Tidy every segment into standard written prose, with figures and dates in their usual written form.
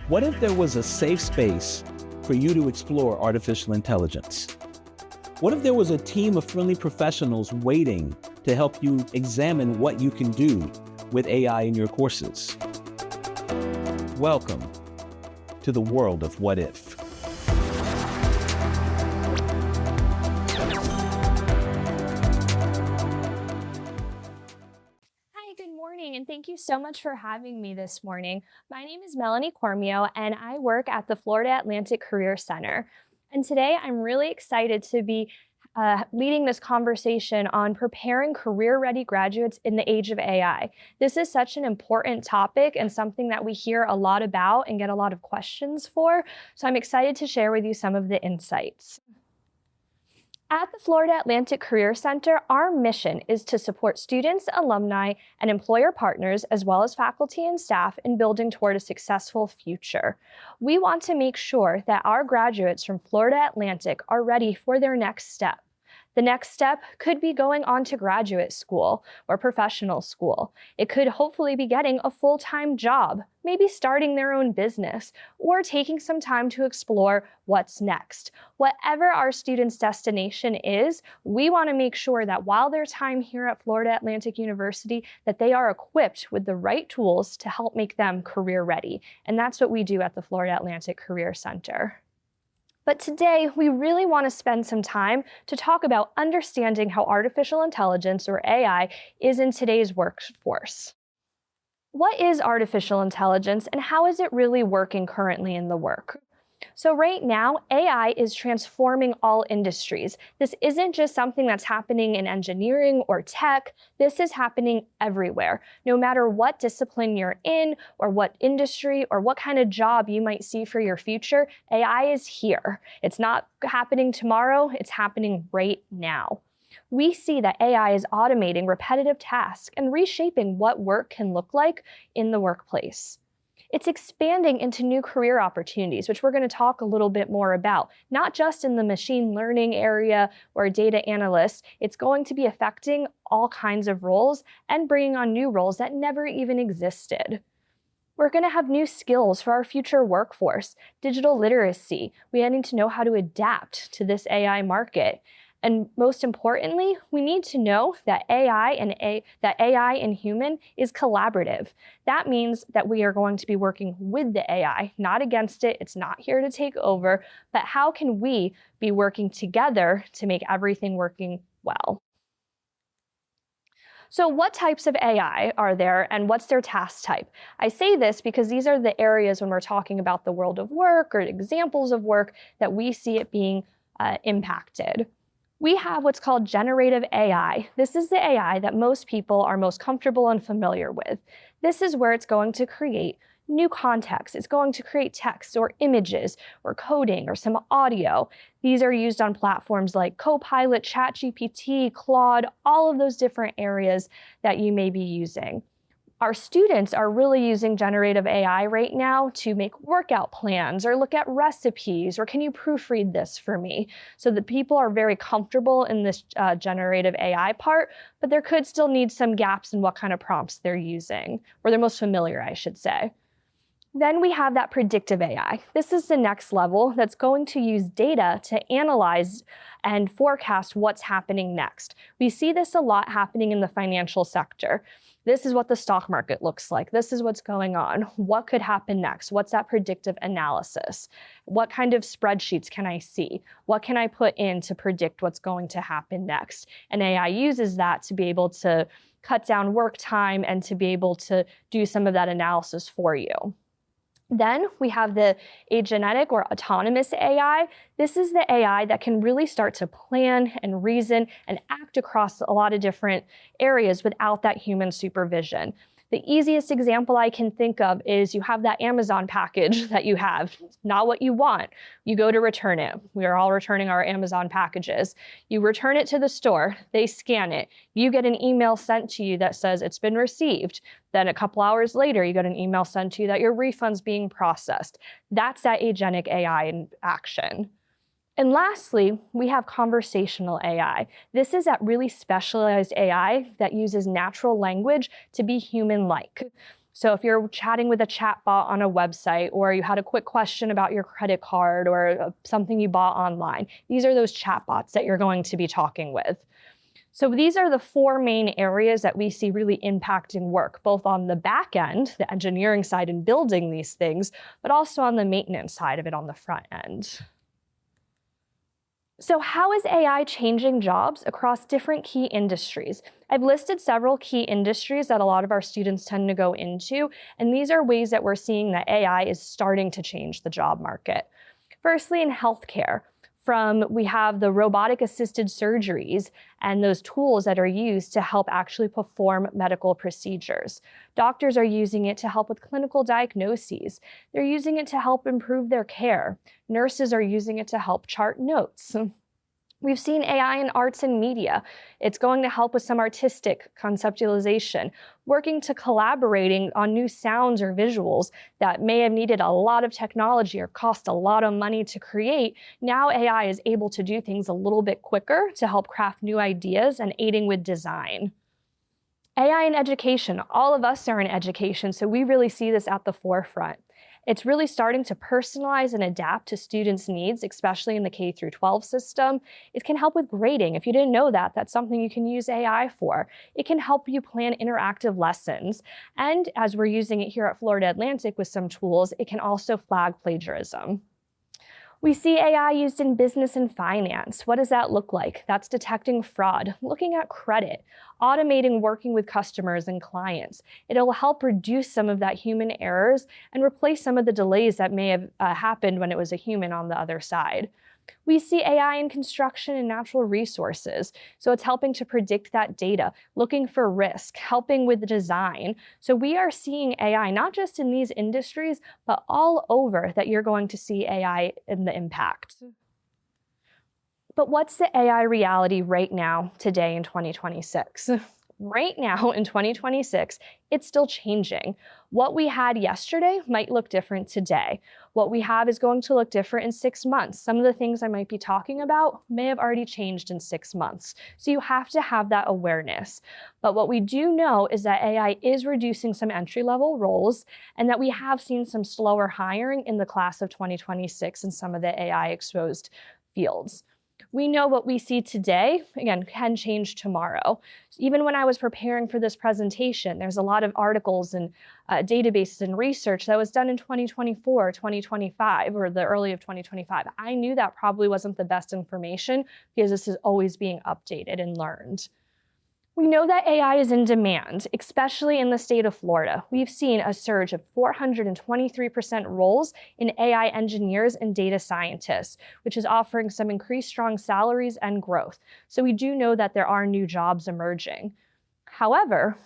What if there was a safe space for you to explore artificial intelligence? What if there was a team of friendly professionals waiting to help you examine what you can do with AI in your courses? Welcome to the world of what if. And thank you so much for having me this morning. My name is Melanie Cormio, and I work at the Florida Atlantic Career Center. And today I'm really excited to be leading this conversation on preparing career-ready graduates in the age of AI. This is such an important topic and something that we hear a lot about and get a lot of questions for. So I'm excited to share with you some of the insights. At the Florida Atlantic Career Center, our mission is to support students, alumni, and employer partners, as well as faculty and staff, in building toward a successful future. We want to make sure that our graduates from Florida Atlantic are ready for their next step. The next step could be going on to graduate school or professional school. It could hopefully be getting a full-time job, maybe starting their own business, or taking some time to explore what's next. Whatever our students' destination is, we want to make sure that while their time here at Florida Atlantic University, that they are equipped with the right tools to help make them career ready. And that's what we do at the Florida Atlantic Career Center. But today, we really want to spend some time to talk about understanding how artificial intelligence, or AI, is in today's workforce. What is artificial intelligence, and how is it really working currently in the work? So right now, AI is transforming all industries. This isn't just something that's happening in engineering or tech. This is happening everywhere. No matter what discipline you're in, or what industry, or what kind of job you might see for your future, AI is here. It's not happening tomorrow, it's happening right now. We see that AI is automating repetitive tasks and reshaping what work can look like in the workplace. It's expanding into new career opportunities, which we're going to talk a little bit more about, not just in the machine learning area or data analysts. It's going to be affecting all kinds of roles and bringing on new roles that never even existed. We're going to have new skills for our future workforce, digital literacy. We need to know how to adapt to this AI market. And most importantly, we need to know that AI and human is collaborative. That means that we are going to be working with the AI, not against it. It's not here to take over, but how can we be working together to make everything working well? So what types of AI are there, and what's their task type? I say this because these are the areas when we're talking about the world of work or examples of work that we see it being impacted. We have what's called generative AI. This is the AI that most people are most comfortable and familiar with. This is where it's going to create new context. It's going to create text or images or coding or some audio. These are used on platforms like Copilot, ChatGPT, Claude, all of those different areas that you may be using. Our students are really using generative AI right now to make workout plans or look at recipes, or can you proofread this for me? So that people are very comfortable in this generative AI part, but there could still need some gaps in what kind of prompts they're using, or they're most familiar, I should say. Then we have that predictive AI. This is the next level that's going to use data to analyze and forecast what's happening next. We see this a lot happening in the financial sector. This is what the stock market looks like. This is what's going on. What could happen next? What's that predictive analysis? What kind of spreadsheets can I see? What can I put in to predict what's going to happen next? And AI uses that to be able to cut down work time and to be able to do some of that analysis for you. Then we have the agentic or autonomous AI. This is the AI that can really start to plan and reason and act across a lot of different areas without that human supervision. The easiest example I can think of is you have that Amazon package that you have. It's not what you want. You go to return it. We are all returning our Amazon packages. You return it to the store. They scan it. You get an email sent to you that says it's been received. Then a couple hours later, you get an email sent to you that your refund's being processed. That's that agentic AI in action. And lastly, we have conversational AI. This is that really specialized AI that uses natural language to be human-like. So if you're chatting with a chatbot on a website, or you had a quick question about your credit card or something you bought online, these are those chatbots that you're going to be talking with. So these are the four main areas that we see really impacting work, both on the back end, the engineering side and building these things, but also on the maintenance side of it on the front end. So how is AI changing jobs across different key industries? I've listed several key industries that a lot of our students tend to go into, and these are ways that we're seeing that AI is starting to change the job market. Firstly, in healthcare, we have the robotic assisted surgeries and those tools that are used to help actually perform medical procedures. Doctors are using it to help with clinical diagnoses. They're using it to help improve their care. Nurses are using it to help chart notes. We've seen AI in arts and media. It's going to help with some artistic conceptualization, working to collaborating on new sounds or visuals that may have needed a lot of technology or cost a lot of money to create. Now AI is able to do things a little bit quicker to help craft new ideas and aiding with design. AI in education. All of us are in education, so we really see this at the forefront. It's really starting to personalize and adapt to students' needs, especially in the K through 12 system. It can help with grading. If you didn't know that, that's something you can use AI for. It can help you plan interactive lessons. And as we're using it here at Florida Atlantic with some tools, it can also flag plagiarism. We see AI used in business and finance. What does that look like? That's detecting fraud, looking at credit, automating working with customers and clients. It'll help reduce some of that human errors and replace some of the delays that may have happened when it was a human on the other side. We see AI in construction and natural resources. So it's helping to predict that data, looking for risk, helping with the design. So we are seeing AI not just in these industries, but all over that you're going to see AI in the impact. But what's the AI reality right now, today in 2026? Right now in 2026, it's still changing. What we had yesterday might look different today. What we have is going to look different in 6 months. Some of the things I might be talking about may have already changed in 6 months. So you have to have that awareness. But what we do know is that AI is reducing some entry-level roles, and that we have seen some slower hiring in the class of 2026 in some of the AI exposed fields. We know what we see today, again, can change tomorrow. Even when I was preparing for this presentation, there's a lot of articles and databases and research that was done in 2024, 2025, or the early of 2025. I knew that probably wasn't the best information because this is always being updated and learned. We know that AI is in demand, especially in the state of Florida. We've seen a surge of 423% roles in AI engineers and data scientists, which is offering some increased strong salaries and growth. So we do know that there are new jobs emerging. However,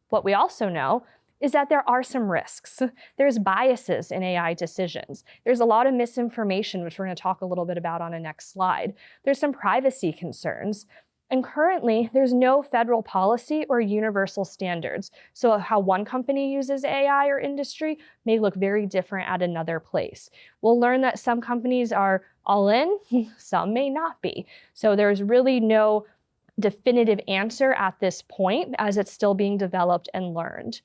what we also know is that there are some risks. There's biases in AI decisions. There's a lot of misinformation, which we're going to talk a little bit about on a next slide. There's some privacy concerns. And currently, there's no federal policy or universal standards. So how one company uses AI or industry may look very different at another place. We'll learn that some companies are all in, some may not be. So there's really no definitive answer at this point, as it's still being developed and learned.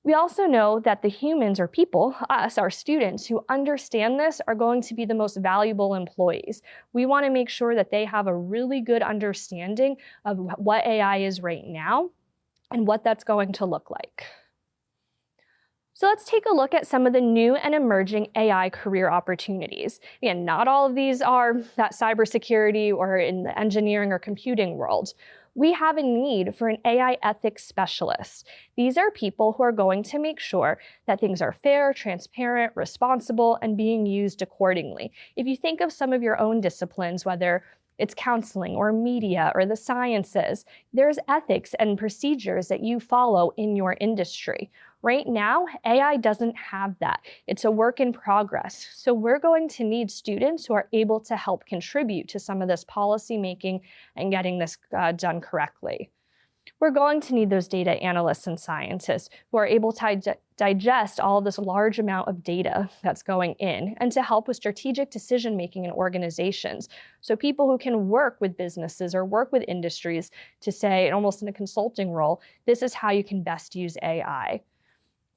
We also know that the humans or people, us, our students who understand this are going to be the most valuable employees. We want to make sure that they have a really good understanding of what AI is right now and what that's going to look like. So let's take a look at some of the new and emerging AI career opportunities. Again, not all of these are that cybersecurity or in the engineering or computing world. We have a need for an AI ethics specialist. These are people who are going to make sure that things are fair, transparent, responsible, and being used accordingly. If you think of some of your own disciplines, whether it's counseling or media or the sciences, there's ethics and procedures that you follow in your industry. Right now, AI doesn't have that. It's a work in progress. So we're going to need students who are able to help contribute to some of this policy making and getting this done correctly. We're going to need those data analysts and scientists who are able to digest all of this large amount of data that's going in and to help with strategic decision making in organizations. So people who can work with businesses or work with industries to say, almost in a consulting role, this is how you can best use AI.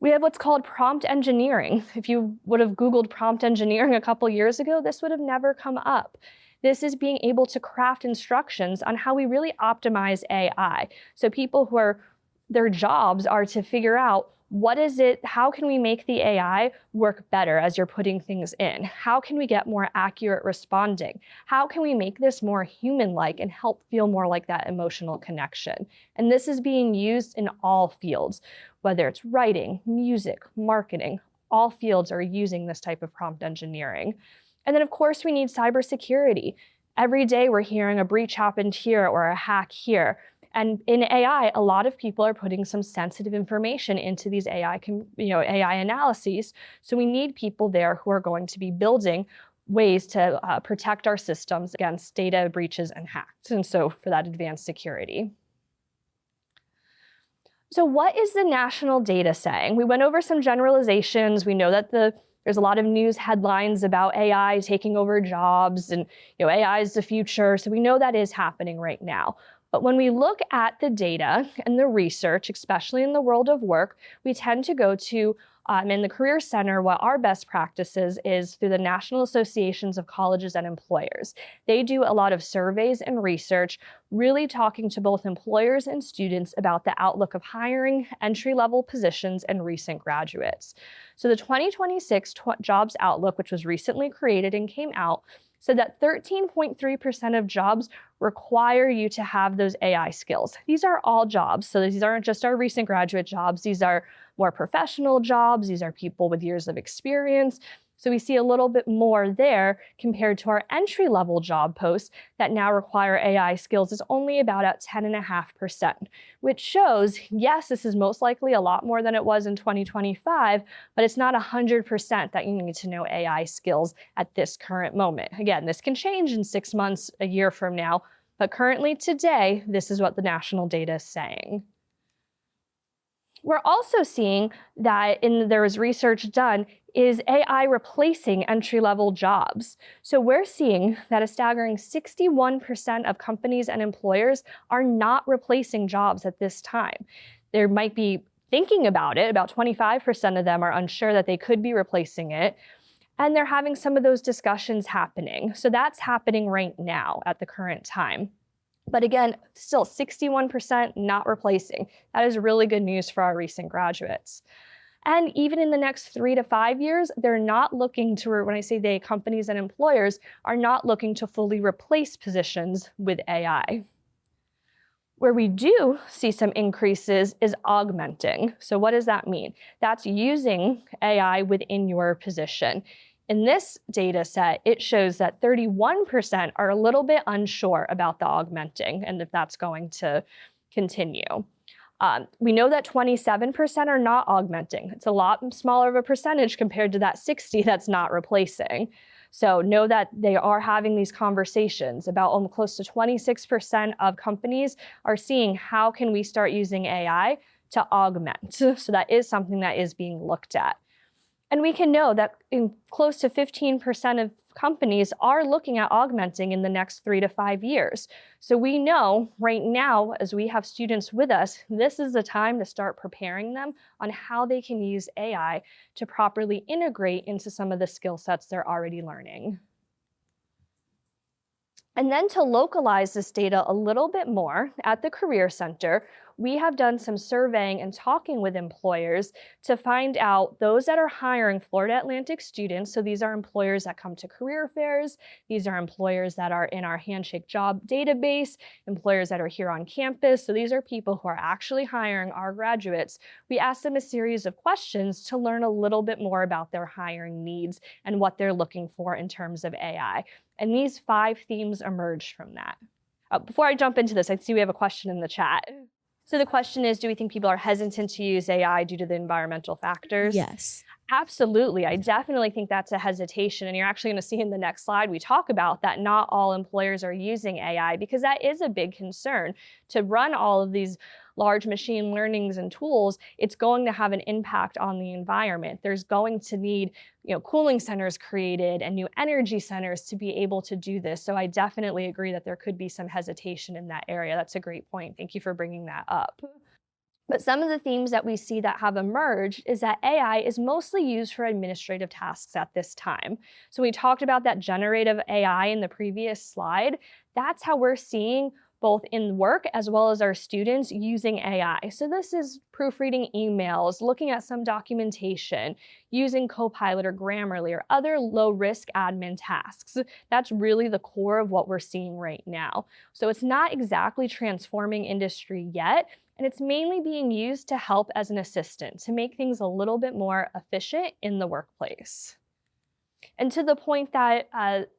We have what's called prompt engineering. If you would have Googled prompt engineering a couple years ago, this would have never come up. This is being able to craft instructions on how we really optimize AI. So people who are, their jobs are to figure out what is it, how can we make the AI work better as you're putting things in? How can we get more accurate responding? How can we make this more human-like and help feel more like that emotional connection? And this is being used in all fields, whether it's writing, music, marketing, all fields are using this type of prompt engineering. And then of course we need cybersecurity. Every day we're hearing a breach happened here or a hack here. And in AI, a lot of people are putting some sensitive information into these AI analyses. So we need people there who are going to be building ways to protect our systems against data breaches and hacks. And so for that advanced security. So what is the national data saying? We went over some generalizations. We know that there's a lot of news headlines about AI taking over jobs and AI is the future. So we know that is happening right now. But when we look at the data and the research, especially in the world of work, we tend to go to, in the Career Center, what our best practices is through the National Associations of Colleges and Employers. They do a lot of surveys and research, really talking to both employers and students about the outlook of hiring, entry-level positions, and recent graduates. So the 2026 Jobs Outlook, which was recently created and came out, said that 13.3% of jobs require you to have those AI skills. These are all jobs. So these aren't just our recent graduate jobs. These are more professional jobs. These are people with years of experience. So we see a little bit more there compared to our entry-level job posts that now require AI skills is only about at 10.5%, which shows, yes, this is most likely a lot more than it was in 2025, but it's not 100% that you need to know AI skills at this current moment. Again, this can change in 6 months, a year from now, but currently today, this is what the national data is saying. We're also seeing that there was research done, is AI replacing entry-level jobs? So we're seeing that a staggering 61% of companies and employers are not replacing jobs at this time. They might be thinking about it. About 25% of them are unsure that they could be replacing it. And they're having some of those discussions happening. So that's happening right now at the current time. But again, still 61% not replacing. That is really good news for our recent graduates. And even in the next 3 to 5 years, they're not looking to, when I say they, companies and employers are not looking to fully replace positions with AI. Where we do see some increases is augmenting. So what does that mean? That's using AI within your position. In this data set, it shows that 31% are a little bit unsure about the augmenting and if that's going to continue. We know that 27% are not augmenting. It's a lot smaller of a percentage compared to that 60 that's not replacing. So know that they are having these conversations. About almost close to 26% of companies are seeing how can we start using AI to augment. So that is something that is being looked at. And we can know that close to 15% of companies are looking at augmenting in the next 3 to 5 years. So we know right now, as we have students with us, this is the time to start preparing them on how they can use AI to properly integrate into some of the skill sets they're already learning. And then to localize this data a little bit more at the Career Center, we have done some surveying and talking with employers to find out those that are hiring Florida Atlantic students. So these are employers that come to career fairs. These are employers that are in our Handshake job database, employers that are here on campus. So these are people who are actually hiring our graduates. We ask them a series of questions to learn a little bit more about their hiring needs and what they're looking for in terms of AI. And these 5 themes emerged from that. Before I jump into this, I see we have a question in the chat. So the question is, do we think people are hesitant to use AI due to the environmental factors? Yes. Absolutely. I definitely think that's a hesitation. And you're actually going to see in the next slide, we talk about that not all employers are using AI because that is a big concern. To run all of these large machine learnings and tools, it's going to have an impact on the environment. There's going to need, cooling centers created and new energy centers to be able to do this. So I definitely agree that there could be some hesitation in that area. That's a great point. Thank you for bringing that up. But some of the themes that we see that have emerged is that AI is mostly used for administrative tasks at this time. So we talked about that generative AI in the previous slide. That's how we're seeing both in work as well as our students using AI. So this is proofreading emails, looking at some documentation, using Copilot or Grammarly or other low-risk admin tasks. That's really the core of what we're seeing right now. So it's not exactly transforming industry yet, and it's mainly being used to help as an assistant to make things a little bit more efficient in the workplace. And to the point that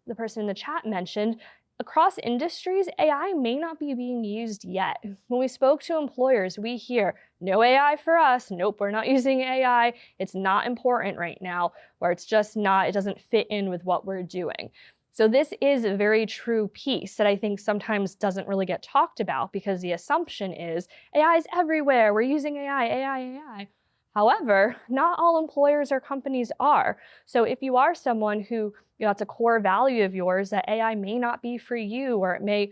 the person in the chat mentioned, across industries, AI may not be being used yet. When we spoke to employers, we hear, no AI for us. Nope, we're not using AI. It's not important right now, or it's just not, it doesn't fit in with what we're doing. So this is a very true piece that I think sometimes doesn't really get talked about because the assumption is AI is everywhere. We're using AI, AI, AI. However, not all employers or companies are. So if you are someone who, that's a core value of yours, that AI may not be for you, or it may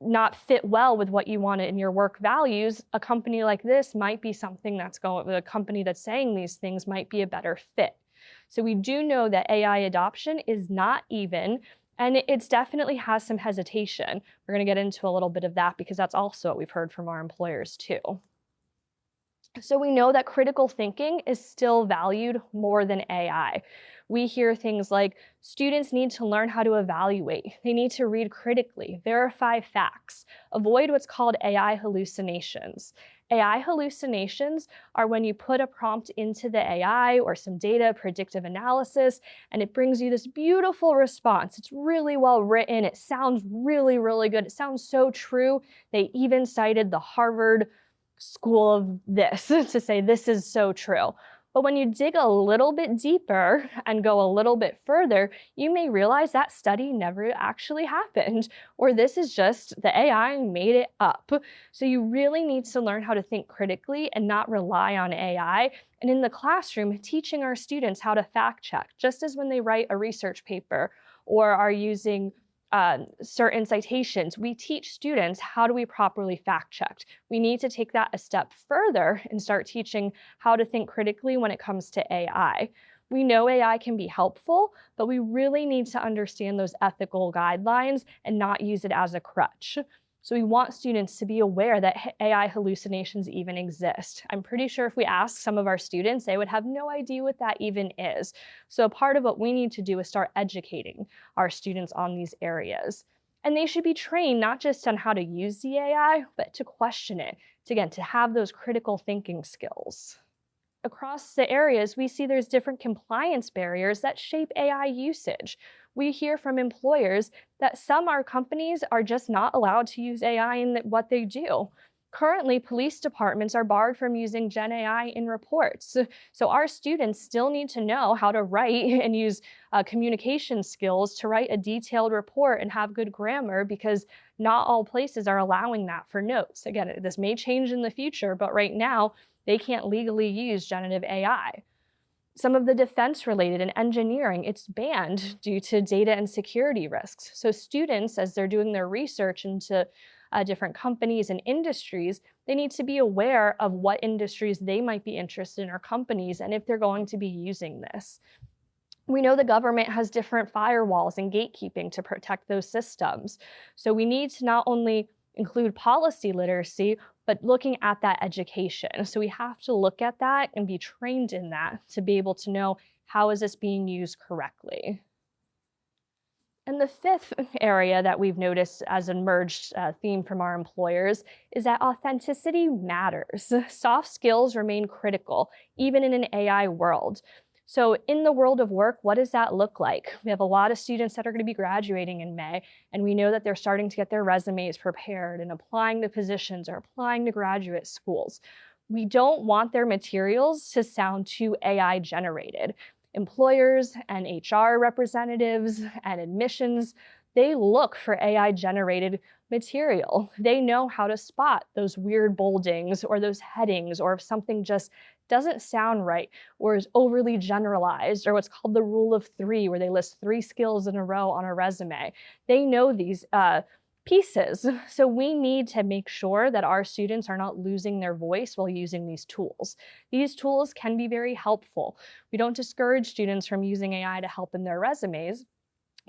not fit well with what you want in your work values, a company like this might be something that's going, a company that's saying these things might be a better fit. So we do know that AI adoption is not even, and it's definitely has some hesitation. We're going to get into a little bit of that because that's also what we've heard from our employers too. So we know that critical thinking is still valued more than AI. We hear things like students need to learn how to evaluate. They need to read critically, verify facts, avoid what's called AI hallucinations. AI hallucinations are when you put a prompt into the AI or some data, predictive analysis, and it brings you this beautiful response. It's really well written. It sounds really, really good. It sounds so true. They even cited the Harvard School of this to say this is so true. But when you dig a little bit deeper and go a little bit further, you may realize that study never actually happened, or this is just the AI made it up. So you really need to learn how to think critically and not rely on AI. And in the classroom, teaching our students how to fact check, just as when they write a research paper or are using certain citations, we teach students how do we properly fact check. We need to take that a step further and start teaching how to think critically when it comes to AI. We know AI can be helpful, but we really need to understand those ethical guidelines and not use it as a crutch. So we want students to be aware that AI hallucinations even exist. I'm pretty sure if we ask some of our students, they would have no idea what that even is. So part of what we need to do is start educating our students on these areas. And they should be trained not just on how to use the AI, but to question it, to have those critical thinking skills. Across the areas, we see there's different compliance barriers that shape AI usage. We hear from employers that some companies are just not allowed to use AI in what they do. Currently, police departments are barred from using Gen AI in reports. So our students still need to know how to write and use communication skills to write a detailed report and have good grammar, because not all places are allowing that for notes. Again, this may change in the future, but right now, they can't legally use generative AI. Some of the defense related and engineering, it's banned due to data and security risks. So students, as they're doing their research into different companies and industries, they need to be aware of what industries they might be interested in or companies, and if they're going to be using this. We know the government has different firewalls and gatekeeping to protect those systems. So we need to not only include policy literacy, but looking at that education. So we have to look at that and be trained in that to be able to know how is this being used correctly. And the fifth area that we've noticed as an emerged theme from our employers is that authenticity matters. Soft skills remain critical, even in an AI world. So in the world of work, what does that look like? We have a lot of students that are going to be graduating in May, and we know that they're starting to get their resumes prepared and applying to positions or applying to graduate schools. We don't want their materials to sound too AI generated. Employers and HR representatives and admissions, they look for AI generated material. They know how to spot those weird boldings or those headings, or if something just doesn't sound right or is overly generalized, or what's called the rule of three, where they list 3 skills in a row on a resume. They know these pieces. So we need to make sure that our students are not losing their voice while using these tools. These tools can be very helpful. We don't discourage students from using AI to help in their resumes,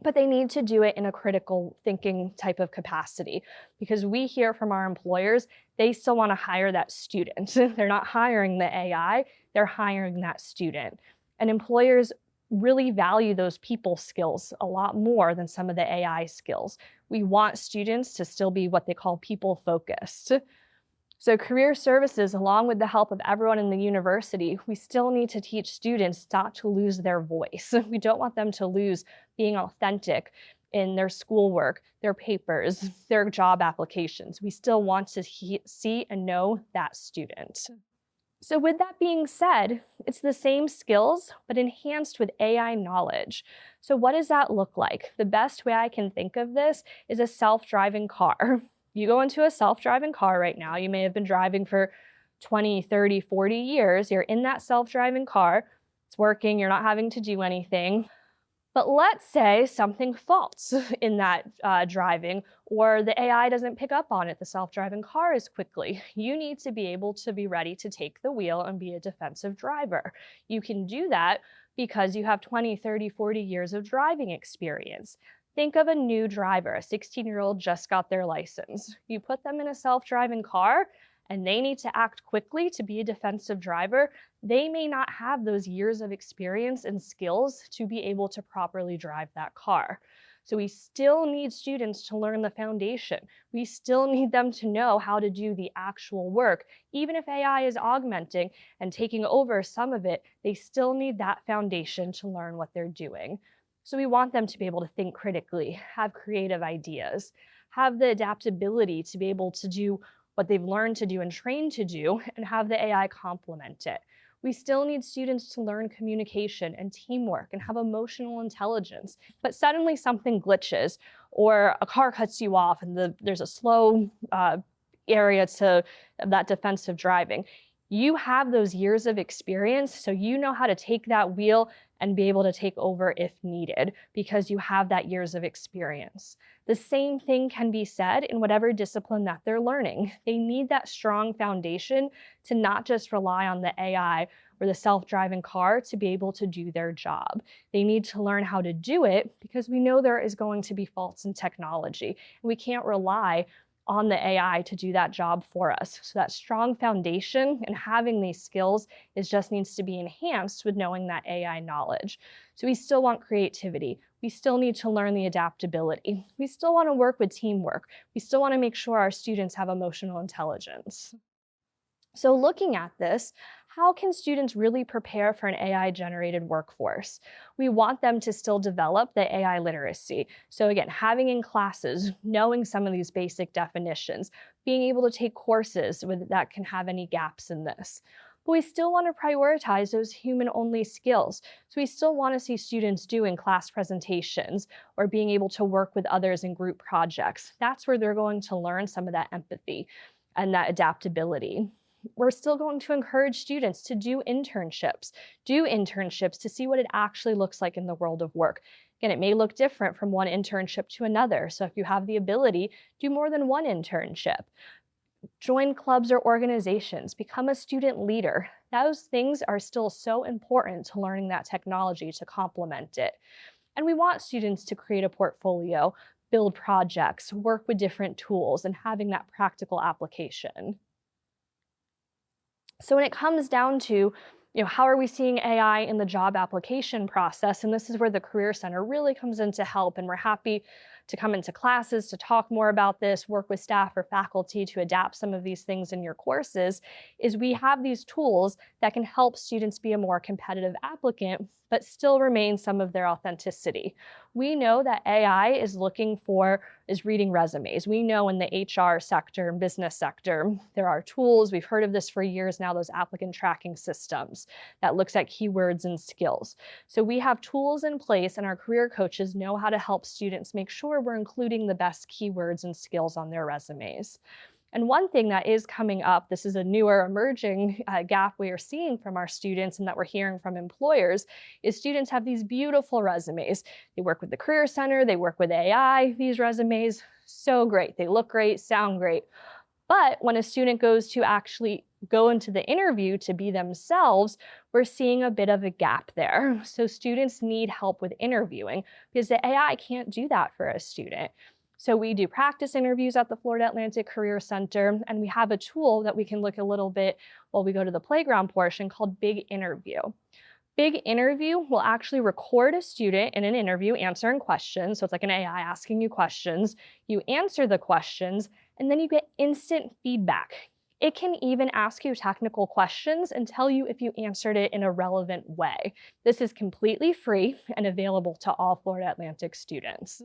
but they need to do it in a critical thinking type of capacity, because we hear from our employers, they still want to hire that student. They're not hiring the AI, they're hiring that student. And employers really value those people skills a lot more than some of the AI skills. We want students to still be what they call people focused. So career services, along with the help of everyone in the university, we still need to teach students not to lose their voice. We don't want them to lose being authentic in their schoolwork, their papers, their job applications. We still want to see and know that student. So with that being said, it's the same skills, but enhanced with AI knowledge. So what does that look like? The best way I can think of this is a self-driving car. You go into a self-driving car right now, you may have been driving for 20, 30, 40 years, you're in that self-driving car, it's working, you're not having to do anything. But let's say something faults in that driving, or the AI doesn't pick up on it, the self-driving car as quickly. You need to be able to be ready to take the wheel and be a defensive driver. You can do that because you have 20, 30, 40 years of driving experience. Think of a new driver, a 16-year-old just got their license. You put them in a self-driving car and they need to act quickly to be a defensive driver. They may not have those years of experience and skills to be able to properly drive that car. So we still need students to learn the foundation. We still need them to know how to do the actual work. Even if AI is augmenting and taking over some of it, they still need that foundation to learn what they're doing. So we want them to be able to think critically, have creative ideas, have the adaptability to be able to do what they've learned to do and trained to do, and have the AI complement it. We still need students to learn communication and teamwork and have emotional intelligence. But suddenly something glitches, or a car cuts you off and there's a slow area to that defensive driving. You have those years of experience, so you know how to take that wheel and be able to take over if needed, because you have that years of experience. The same thing can be said in whatever discipline that they're learning. They need that strong foundation to not just rely on the AI or the self-driving car to be able to do their job. They need to learn how to do it, because we know there is going to be faults in technology. We can't rely on the AI to do that job for us. So that strong foundation and having these skills just needs to be enhanced with knowing that AI knowledge. So we still want creativity. We still need to learn the adaptability. We still want to work with teamwork. We still want to make sure our students have emotional intelligence. So looking at this, how can students really prepare for an AI-generated workforce? We want them to still develop the AI literacy. So again, having in classes, knowing some of these basic definitions, being able to take courses that can have any gaps in this. But we still want to prioritize those human-only skills. So we still want to see students doing class presentations or being able to work with others in group projects. That's where they're going to learn some of that empathy and that adaptability. We're still going to encourage students to do internships to see what it actually looks like in the world of work. Again, it may look different from one internship to another. So if you have the ability, do more than one internship. Join clubs or organizations, become a student leader. Those things are still so important to learning that technology to complement it. And we want students to create a portfolio, build projects, work with different tools, and having that practical application. So when it comes down to, how are we seeing AI in the job application process? And this is where the Career Center really comes in to help. And we're happy to come into classes to talk more about this, work with staff or faculty to adapt some of these things in your courses, is we have these tools that can help students be a more competitive applicant, but still retain some of their authenticity. We know that AI is reading resumes. We know in the HR sector and business sector, there are tools, we've heard of this for years now, those applicant tracking systems that looks at keywords and skills. So we have tools in place, and our career coaches know how to help students make sure we're including the best keywords and skills on their resumes. And one thing that is coming up, this is a newer emerging gap we are seeing from our students and that we're hearing from employers, is students have these beautiful resumes. They work with the Career Center, they work with AI, these resumes, so great. They look great, sound great. But when a student goes to actually go into the interview to be themselves, we're seeing a bit of a gap there. So students need help with interviewing because the AI can't do that for a student. So we do practice interviews at the Florida Atlantic Career Center, and we have a tool that we can look a little bit while we go to the playground portion called Big Interview. Big Interview will actually record a student in an interview answering questions. So it's like an AI asking you questions. You answer the questions, and then you get instant feedback. It can even ask you technical questions and tell you if you answered it in a relevant way. This is completely free and available to all Florida Atlantic students.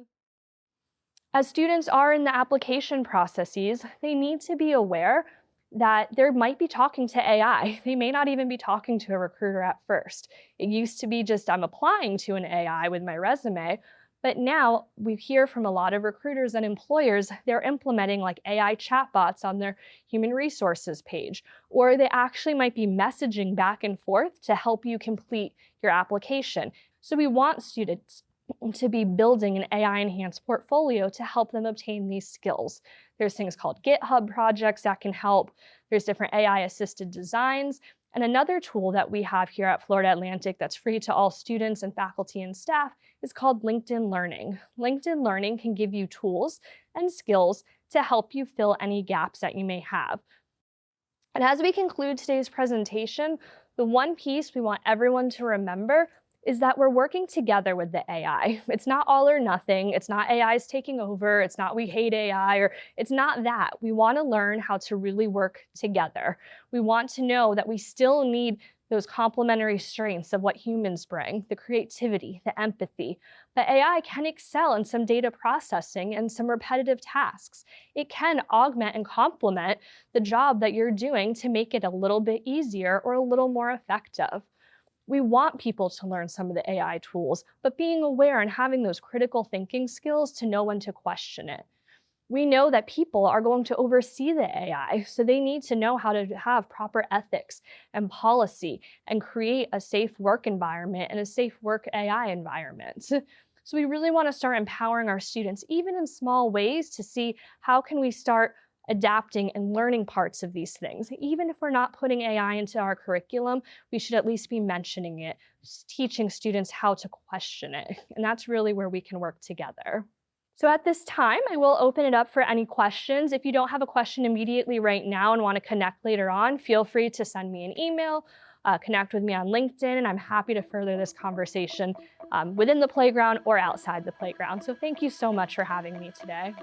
As students are in the application processes, they need to be aware that they might be talking to AI. They may not even be talking to a recruiter at first. It used to be just I'm applying to an AI with my resume, but now we hear from a lot of recruiters and employers, they're implementing like AI chatbots on their human resources page, or they actually might be messaging back and forth to help you complete your application. So we want students to be building an AI-enhanced portfolio to help them obtain these skills. There's things called GitHub projects that can help. There's different AI-assisted designs. And another tool that we have here at Florida Atlantic that's free to all students and faculty and staff is called LinkedIn Learning. LinkedIn Learning can give you tools and skills to help you fill any gaps that you may have. And as we conclude today's presentation, the one piece we want everyone to remember is that we're working together with the AI. It's not all or nothing. It's not AI's taking over. It's not we hate AI, or it's not that. We want to learn how to really work together. We want to know that we still need those complementary strengths of what humans bring, the creativity, the empathy. But AI can excel in some data processing and some repetitive tasks. It can augment and complement the job that you're doing to make it a little bit easier or a little more effective. We want people to learn some of the AI tools, but being aware and having those critical thinking skills to know when to question it. We know that people are going to oversee the AI, so they need to know how to have proper ethics and policy and create a safe work environment and a safe work AI environment. So we really want to start empowering our students, even in small ways, to see how can we start adapting and learning parts of these things. Even if we're not putting AI into our curriculum, we should at least be mentioning it, teaching students how to question it. And that's really where we can work together. So at this time, I will open it up for any questions. If you don't have a question immediately right now and want to connect later on, feel free to send me an email, connect with me on LinkedIn, and I'm happy to further this conversation within the playground or outside the playground. So thank you so much for having me today.